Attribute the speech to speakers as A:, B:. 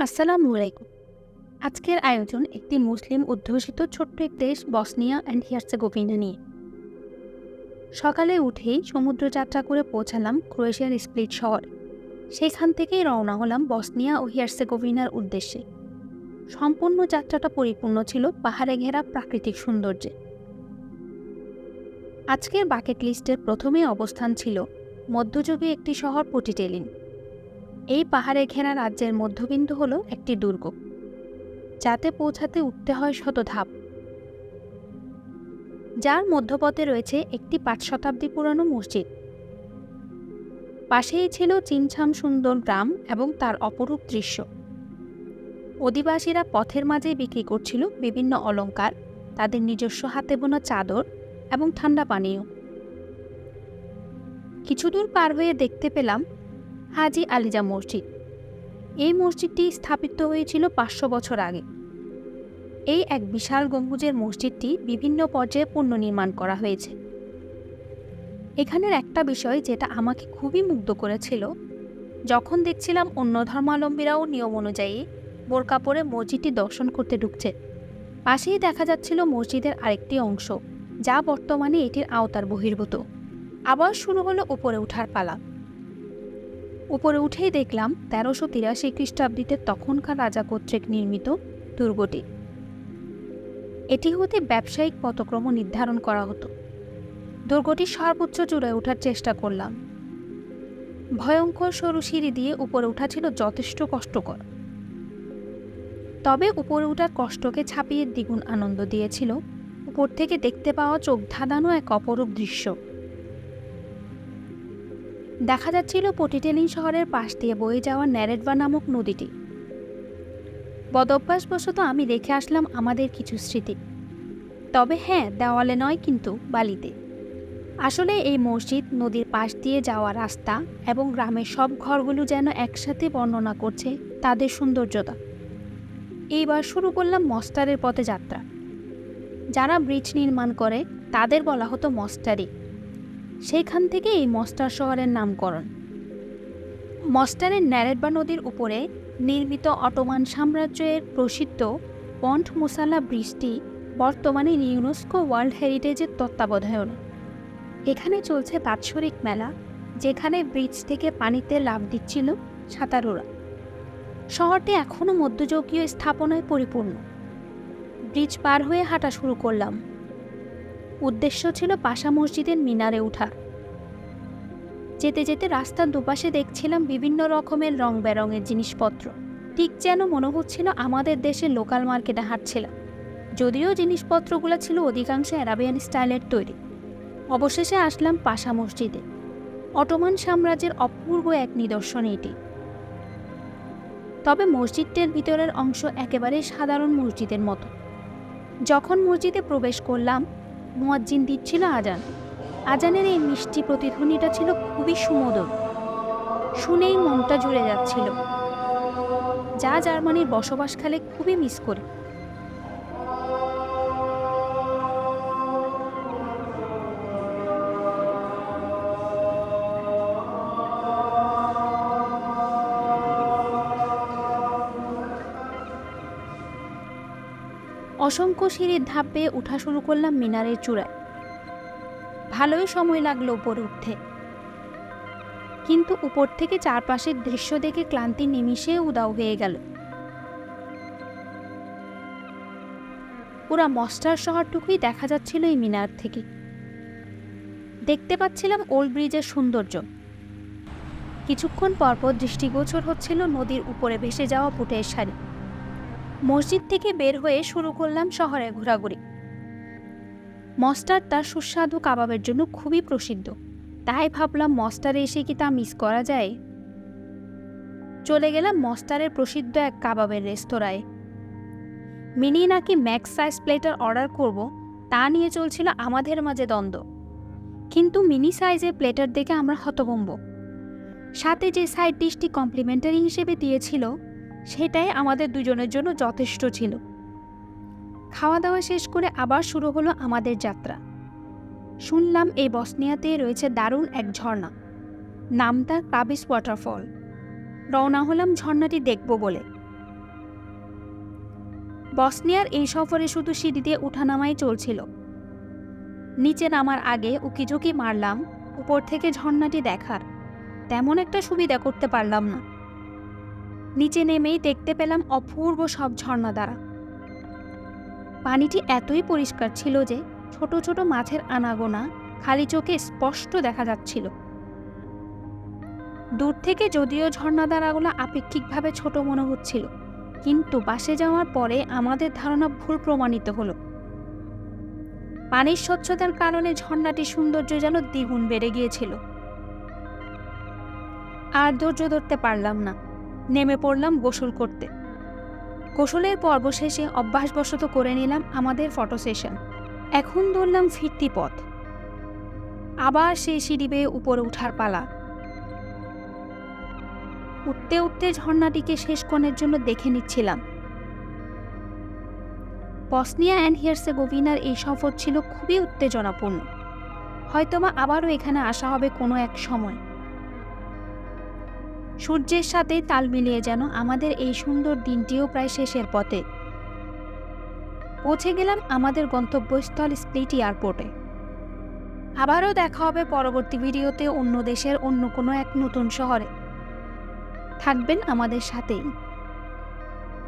A: আসসালামু আলাইকুম। আজকের আয়োজন একটি মুসলিম অধ্যুষিত ছোট্ট এক দেশ বসনিয়া অ্যান্ড হার্জেগোভিনা নিয়ে। সকালে উঠেই সমুদ্র যাত্রা করে পৌঁছালাম ক্রোয়েশিয়ার স্প্লিট শহরে। সেখান থেকেই রওনা হলাম বসনিয়া ও হার্জেগোভিনার উদ্দেশ্যে। সম্পূর্ণ যাত্রাটা পরিপূর্ণ ছিল পাহাড়ে ঘেরা প্রাকৃতিক সৌন্দর্যে। আজকের বাকেট লিস্টের প্রথমেই অবস্থান ছিল মধ্যযুগে একটি শহর পটিটেলিন। এই পাহাড়ে ঘেরা রাজ্যের মধ্যবিন্দু হল একটি দুর্গ, যাতে পৌঁছাতে উঠতে হয় শত ধাপ, যার মধ্যপথে রয়েছে একটি ৫ শতাব্দী পুরানো মসজিদ। পাশেই ছিল চিমছাম সুন্দর গ্রাম এবং তার অপরূপ দৃশ্য। অধিবাসীরা পথের মাঝে বিক্রি করছিল বিভিন্ন অলংকার, তাদের নিজস্ব হাতে বোনা চাদর এবং ঠান্ডা পানীয়। কিছু দূর পার হয়ে দেখতে পেলাম হাজি আলিজা মসজিদ। এই মসজিদটি স্থাপিত হয়েছিল ৫০০ বছর আগে। এই এক বিশাল গম্বুজের মসজিদটি বিভিন্ন পর্যায়ে পুনর্নির্মাণ করা হয়েছে। এখানের একটা বিষয় যেটা আমাকে খুবই মুগ্ধ করেছিল, যখন দেখছিলাম অন্য ধর্মাবলম্বীরাও নিয়ম অনুযায়ী বোরকা পরে মসজিদটি দর্শন করতে ঢুকছে, পাশেই দেখা যাচ্ছিল মসজিদের আরেকটি অংশ, যা বর্তমানে এটির আওতার বহির্ভূত। আবার শুরু হলো উপরে ওঠার পালা। উপরে উঠেই দেখলাম ১৩৮৩ খ্রিস্টাব্দীতে তখনকার রাজা কর্তৃক নির্মিত দুর্গটি। এটি হতে ব্যবসায়িক পথক্রম নির্ধারণ করা হতো। দুর্গটির সর্বোচ্চ চূড়ায় ওঠার চেষ্টা করলাম। ভয়ঙ্কর সরু সিঁড়ি দিয়ে উপরে ওঠা ছিল যথেষ্ট কষ্টকর, তবে উপরে ওঠার কষ্টকে ছাপিয়ে দ্বিগুণ আনন্দ দিয়েছিল উপর থেকে দেখতে পাওয়া চোখ ধাঁধানো এক অপরূপ দৃশ্য। দেখা যাচ্ছিল পটিটেলিন শহরের পাশ দিয়ে বয়ে যাওয়া নেরেডভা নামক নদীটি। বদভ্যাসবশত আমি রেখে আসলাম আমাদের কিছু স্মৃতি, তবে হ্যাঁ, দেওয়ালে নয়, কিন্তু বালিতে। আসলে এই মসজিদ, নদীর পাশ দিয়ে যাওয়া রাস্তা এবং গ্রামের সব ঘরগুলো যেন একসাথে বর্ণনা করছে তাদের সৌন্দর্যতা। এইবার শুরু করলাম মস্টারের পথে যাত্রা। যারা ব্রিজ নির্মাণ করে তাদের বলা হতো মস্টারি। সেইখান থেকে এই মস্টার শহরের নামকরণ। মস্টারের নেরেডভা নদীর উপরে নির্মিত অটোমান সাম্রাজ্যের প্রসিদ্ধ পন্ট মুসাল্লা ব্রিজটি বর্তমানে ইউনেস্কো ওয়ার্ল্ড হেরিটেজের তত্ত্বাবধানে। এখানে চলছে বাৎসরিক মেলা, যেখানে ব্রিজ থেকে পানিতে লাফ দিচ্ছিল সাঁতারুরা। শহরটি এখনও মধ্যযুগীয় স্থাপনায় পরিপূর্ণ। ব্রিজ পার হয়ে হাঁটা শুরু করলাম। উদ্দেশ্য ছিল পাশা মসজিদের মিনারে ওঠা। যেতে যেতে রাস্তার দুপাশে দেখছিলাম বিভিন্ন রকমের রং বেরঙের জিনিসপত্র। ঠিক যেন মনে হচ্ছিল আমাদের দেশের লোকাল মার্কেটে হাঁটছিলাম, যদিও জিনিসপত্রগুলো ছিল অধিকাংশ অ্যারাবিয়ান স্টাইলের তৈরি। অবশেষে আসলাম পাশা মসজিদে। অটোমান সাম্রাজ্যের অপূর্ব এক নিদর্শন এটি। তবে মসজিদটির ভিতরের অংশ একেবারে সাধারণ মসজিদের মতো। যখন মসজিদে প্রবেশ করলাম, মুয়াজ্জিন দিচ্ছিল আজান। আজানের এই মিষ্টি প্রতিধ্বনিটা ছিল খুবই সুমধুর। শুনেই মনটা জুড়ে যাচ্ছিল, যা জার্মানির বসবাসকালে খুবই মিস করি। অসংখ্য সিঁড়ির ধাপ পেয়ে উঠা শুরু করলাম মিনারের চূড়ায়। ভালোই সময় লাগলো উপরে উঠতে, কিন্তু উপর থেকে চারপাশের দৃশ্য দেখে ক্লান্তি নিমিষে উধাও হয়ে গেল। পুরা মস্টার শহরটুকুই দেখা যাচ্ছিল এই মিনার থেকে। দেখতে পাচ্ছিলাম ওল্ড ব্রিজের সৌন্দর্য। কিছুক্ষণ পরপর দৃষ্টিগোচর হচ্ছিল নদীর উপরে ভেসে যাওয়া পুটের সারি। মসজিদ থেকে বের হয়ে শুরু করলাম শহরে ঘোরাঘুরি। মস্টার তার সুস্বাদু কাবাবের জন্য খুবই প্রসিদ্ধ, তাই ভাবলাম মস্টারে এসে কি তা মিস করা যায়। চলে গেলাম মস্টারের প্রসিদ্ধ এক কাবাবের রেস্তোরাঁয়। মিনি নাকি ম্যাক্স সাইজ প্লেটার অর্ডার করব, তা নিয়ে চলছিল আমাদের মাঝে দ্বন্দ্ব। কিন্তু মিনি সাইজের প্লেটার দেখে আমরা হতভম্ব। সাথে যে সাইড ডিশটি কমপ্লিমেন্টারি হিসেবে দিয়েছিল, সেটাই আমাদের দুজনের জন্য যথেষ্ট ছিল। খাওয়া দাওয়া শেষ করে আবার শুরু হলো আমাদের যাত্রা। শুনলাম এই বসনিয়াতে রয়েছে দারুণ এক ঝর্ণা, নাম তার কাবিস ওয়াটারফল। রওনা হলাম ঝর্ণাটি দেখব বলে। বসনিয়ার এই সফরে শুধু সিঁড়ি দিয়ে উঠানামাই চলছিল। নিচে নামার আগে উকিঝুঁকি মারলাম উপর থেকে ঝর্ণাটি দেখার, তেমন একটা সুবিধা করতে পারলাম না। নিচে নেমেই দেখতে পেলাম অপূর্ব সব ঝর্ণাধারা। পানিটি এতই পরিষ্কার ছিল যে ছোট ছোট মাছের আনাগোনা খালি চোখে স্পষ্ট দেখা যাচ্ছিল। দূর থেকে যদিও ঝর্ণাধারাগুলো আপেক্ষিকভাবে ছোট মনে হচ্ছিল, কিন্তু বাসে যাওয়ার পরে আমাদের ধারণা ভুল প্রমাণিত হলো। পানির স্বচ্ছতার কারণে ঝর্ণাটির সৌন্দর্য যেন দ্বিগুণ বেড়ে গিয়েছিল। আর ধৈর্য ধরতে পারলাম না, নেমে পড়লাম গোসল করতে। গোসলের পর্ব শেষে অভ্যাসবশত করে নিলাম আমাদের ফটো সেশন। এখন ধরলাম ফিরতি পথ, আবার সেই সিঁড়ি বেয়ে উপরে ওঠার পালা। উঠতে উঠতে ঝর্ণাটিকে শেষ কোণের জন্য দেখে নিচ্ছিলাম। বসনিয়া অ্যান্ড হার্জেগোভিনার এই সফর ছিল খুবই উত্তেজনাপূর্ণ। হয়তোবা আবারও এখানে আসা হবে কোনো এক সময়। সূর্যের সাথে তাল মিলিয়ে যেন আমাদের এই সুন্দর দিনটিও প্রায় শেষের পথে। পৌঁছে গেলাম আমাদের গন্তব্যস্থল স্প্লিট এয়ারপোর্টে। আবারও দেখা হবে পরবর্তী ভিডিওতে অন্য দেশের অন্য কোনো এক নতুন শহরে। থাকবেন আমাদের সাথেই।